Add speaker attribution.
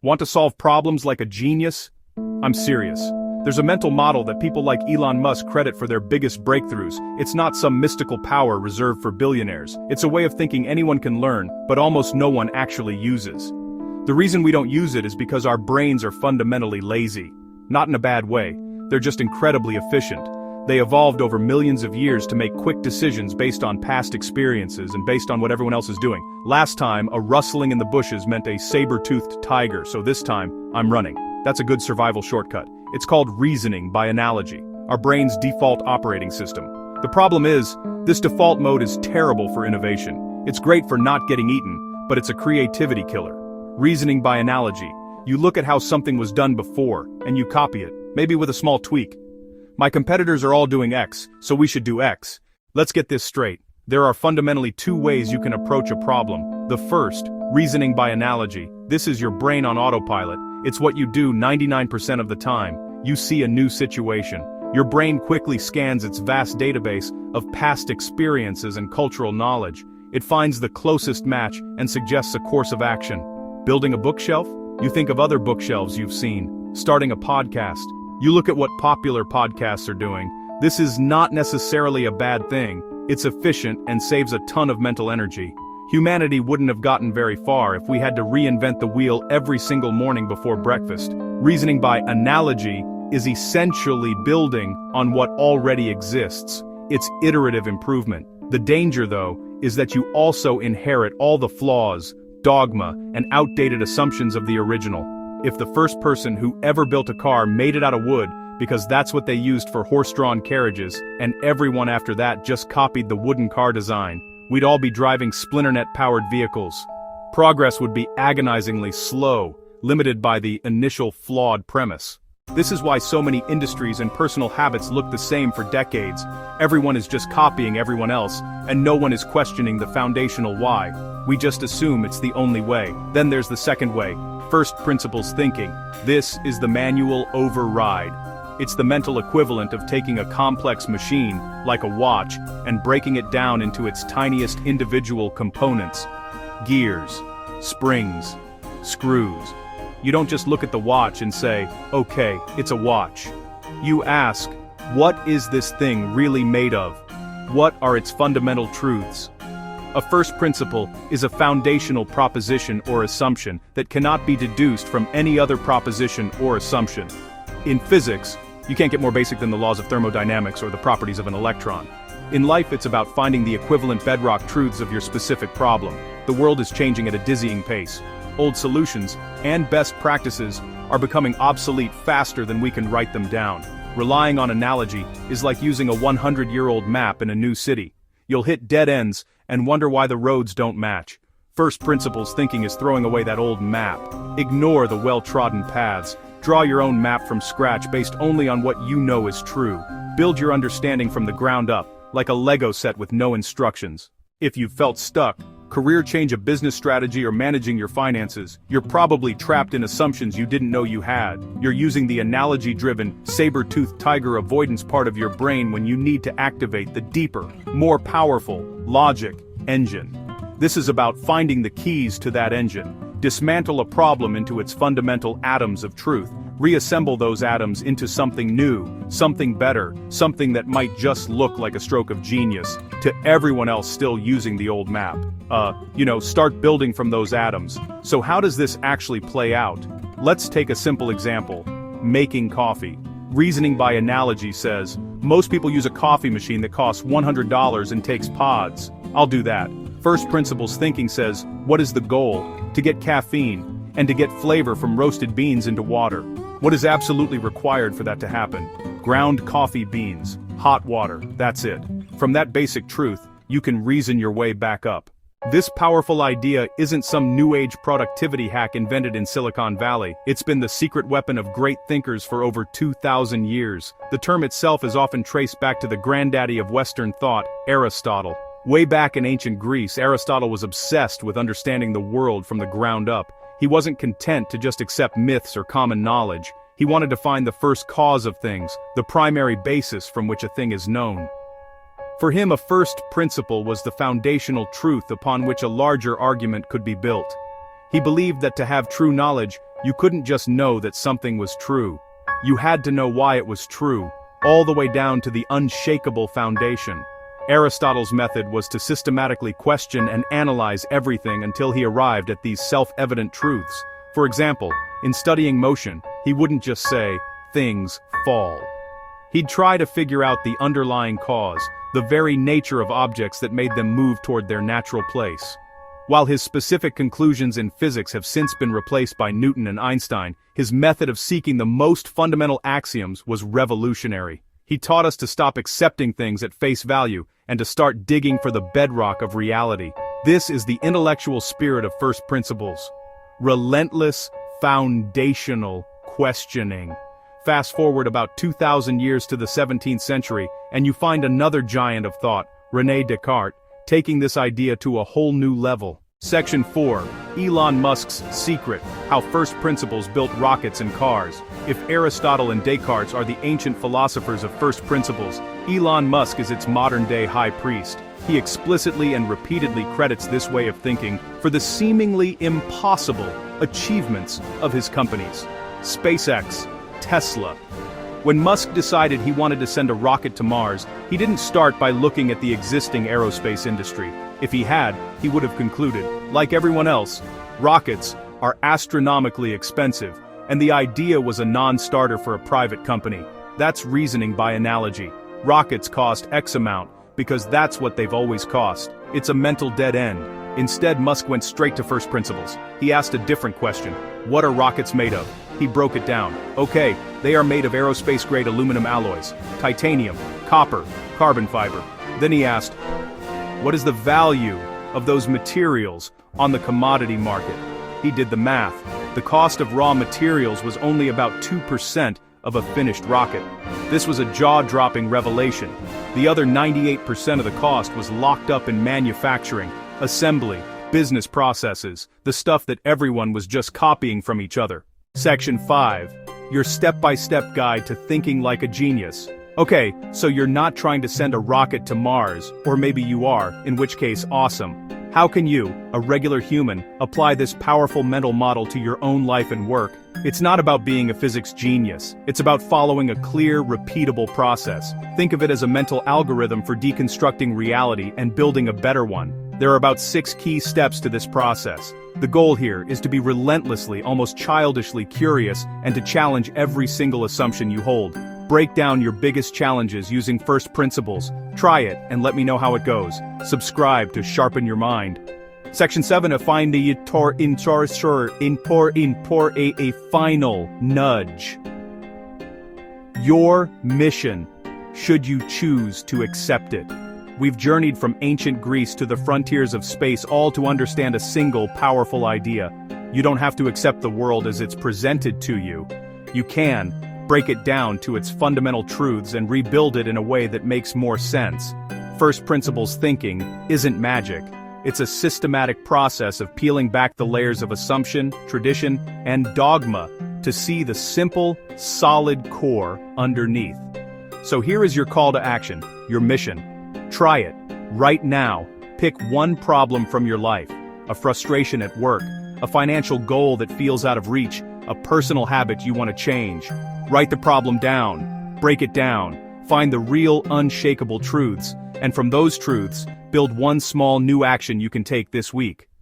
Speaker 1: Want to solve problems like a genius? I'm serious. There's a mental model that people like Elon Musk credit for their biggest breakthroughs. It's not some mystical power reserved for billionaires. It's a way of thinking anyone can learn, but almost no one actually uses. The reason we don't use it is because our brains are fundamentally lazy. Not in a bad way. They're just incredibly efficient. They evolved over millions of years to make quick decisions based on past experiences and based on what everyone else is doing. Last time, a rustling in the bushes meant a saber-toothed tiger, so this time, I'm running. That's a good survival shortcut. It's called reasoning by analogy, our brain's default operating system. The problem is, this default mode is terrible for innovation. It's great for not getting eaten, but it's a creativity killer. Reasoning by analogy. You look at how something was done before, and you copy it, maybe with a small tweak. My competitors are all doing X, so we should do X. Let's get this straight. There are fundamentally two ways you can approach a problem. The first, reasoning by analogy. This is your brain on autopilot. It's what you do 99% of the time. You see a new situation. Your brain quickly scans its vast database of past experiences and cultural knowledge. It finds the closest match and suggests a course of action. Building a bookshelf? You think of other bookshelves you've seen. Starting a podcast. You look at what popular podcasts are doing. This is not necessarily a bad thing. It's efficient and saves a ton of mental energy. Humanity wouldn't have gotten very far if we had to reinvent the wheel every single morning before breakfast. Reasoning by analogy is essentially building on what already exists. It's iterative improvement. The danger, though, is that you also inherit all the flaws, dogma, and outdated assumptions of the original. If the first person who ever built a car made it out of wood because that's what they used for horse-drawn carriages, and everyone after that just copied the wooden car design, we'd all be driving splinternet-powered vehicles. Progress would be agonizingly slow, limited by the initial flawed premise. This is why so many industries and personal habits look the same for decades. Everyone is just copying everyone else, and no one is questioning the foundational why. We just assume it's the only way. Then there's the second way, first principles thinking. This is the manual override. It's the mental equivalent of taking a complex machine, like a watch, and breaking it down into its tiniest individual components. Gears, springs, screws. You don't just look at the watch and say, okay, it's a watch. You ask, what is this thing really made of? What are its fundamental truths? A first principle is a foundational proposition or assumption that cannot be deduced from any other proposition or assumption. In physics, you can't get more basic than the laws of thermodynamics or the properties of an electron. In life, it's about finding the equivalent bedrock truths of your specific problem. The world is changing at a dizzying pace. Old solutions and best practices are becoming obsolete faster than we can write them down. Relying on analogy is like using a 100-year-old map in a new city. You'll hit dead ends and wonder why the roads don't match. First principles thinking is throwing away that old map. Ignore the well-trodden paths. Draw your own map from scratch based only on what you know is true. Build your understanding from the ground up, like a Lego set with no instructions. If you've felt stuck, career change, a business strategy, or managing your finances, you're probably trapped in assumptions you didn't know you had. You're using the analogy-driven, saber-toothed tiger avoidance part of your brain when you need to activate the deeper, more powerful, logic engine. This is about finding the keys to that engine. Dismantle a problem into its fundamental atoms of truth. Reassemble those atoms into something new, something better, something that might just look like a stroke of genius to everyone else still using the old map. Start building from those atoms. So how does this actually play out? Let's take a simple example. Making coffee. Reasoning by analogy says, most people use a coffee machine that costs $100 and takes pods. I'll do that. First principles thinking says, what is the goal? To get caffeine, and to get flavor from roasted beans into water. What is absolutely required for that to happen? Ground coffee beans, hot water, that's it. From that basic truth, you can reason your way back up. This powerful idea isn't some new age productivity hack invented in Silicon Valley. It's been the secret weapon of great thinkers for over 2,000 years. The term itself is often traced back to the granddaddy of Western thought, Aristotle. Way back in ancient Greece, Aristotle was obsessed with understanding the world from the ground up. He wasn't content to just accept myths or common knowledge. He wanted to find the first cause of things, the primary basis from which a thing is known. For him, a first principle was the foundational truth upon which a larger argument could be built. He believed that to have true knowledge, you couldn't just know that something was true. You had to know why it was true, all the way down to the unshakable foundation. Aristotle's method was to systematically question and analyze everything until he arrived at these self-evident truths. For example, in studying motion, he wouldn't just say, "Things fall." He'd try to figure out the underlying cause, the very nature of objects that made them move toward their natural place. While his specific conclusions in physics have since been replaced by Newton and Einstein, his method of seeking the most fundamental axioms was revolutionary. He taught us to stop accepting things at face value and to start digging for the bedrock of reality. This is the intellectual spirit of first principles. Relentless, foundational questioning. Fast forward about 2,000 years to the 17th century, and you find another giant of thought, René Descartes, taking this idea to a whole new level. Section 4. Elon Musk's secret, how first principles built rockets and cars. If Aristotle and Descartes are the ancient philosophers of first principles, Elon Musk is its modern-day high priest. He explicitly and repeatedly credits this way of thinking for the seemingly impossible achievements of his companies. SpaceX, Tesla. When Musk decided he wanted to send a rocket to Mars, he didn't start by looking at the existing aerospace industry. If he had, he would have concluded, like everyone else, rockets are astronomically expensive, and the idea was a non-starter for a private company. That's reasoning by analogy. Rockets cost X amount, because that's what they've always cost. It's a mental dead end. Instead, Musk went straight to first principles. He asked a different question. What are rockets made of? He broke it down. Okay, they are made of aerospace-grade aluminum alloys, titanium, copper, carbon fiber. Then he asked, what is the value of those materials on the commodity market? He did the math. The cost of raw materials was only about 2% of a finished rocket. This was a jaw-dropping revelation. The other 98% of the cost was locked up in manufacturing, assembly, business processes, the stuff that everyone was just copying from each other. Section 5. Your step-by-step guide to thinking like a genius. Okay, so you're not trying to send a rocket to Mars, or maybe you are, in which case, awesome. How can you, a regular human, apply this powerful mental model to your own life and work? It's not about being a physics genius. It's about following a clear, repeatable process. Think of it as a mental algorithm for deconstructing reality and building a better one. There are about 6 key steps to this process. The goal here is to be relentlessly, almost childishly curious and to challenge every single assumption you hold. Break down your biggest challenges using first principles. Try it and let me know how it goes. Subscribe to sharpen your mind. Section 7. Find the a final nudge. Your mission, should you choose to accept it. We've journeyed from ancient Greece to the frontiers of space, all to understand a single powerful idea. You don't have to accept the world as it's presented to you. You can break it down to its fundamental truths and rebuild it in a way that makes more sense. First principles thinking isn't magic. It's a systematic process of peeling back the layers of assumption, tradition, and dogma to see the simple, solid core underneath. So here is your call to action, your mission. Try it, right now. Pick one problem from your life, a frustration at work, a financial goal that feels out of reach, a personal habit you want to change. Write the problem down, break it down, find the real unshakable truths, and from those truths, build one small new action you can take this week.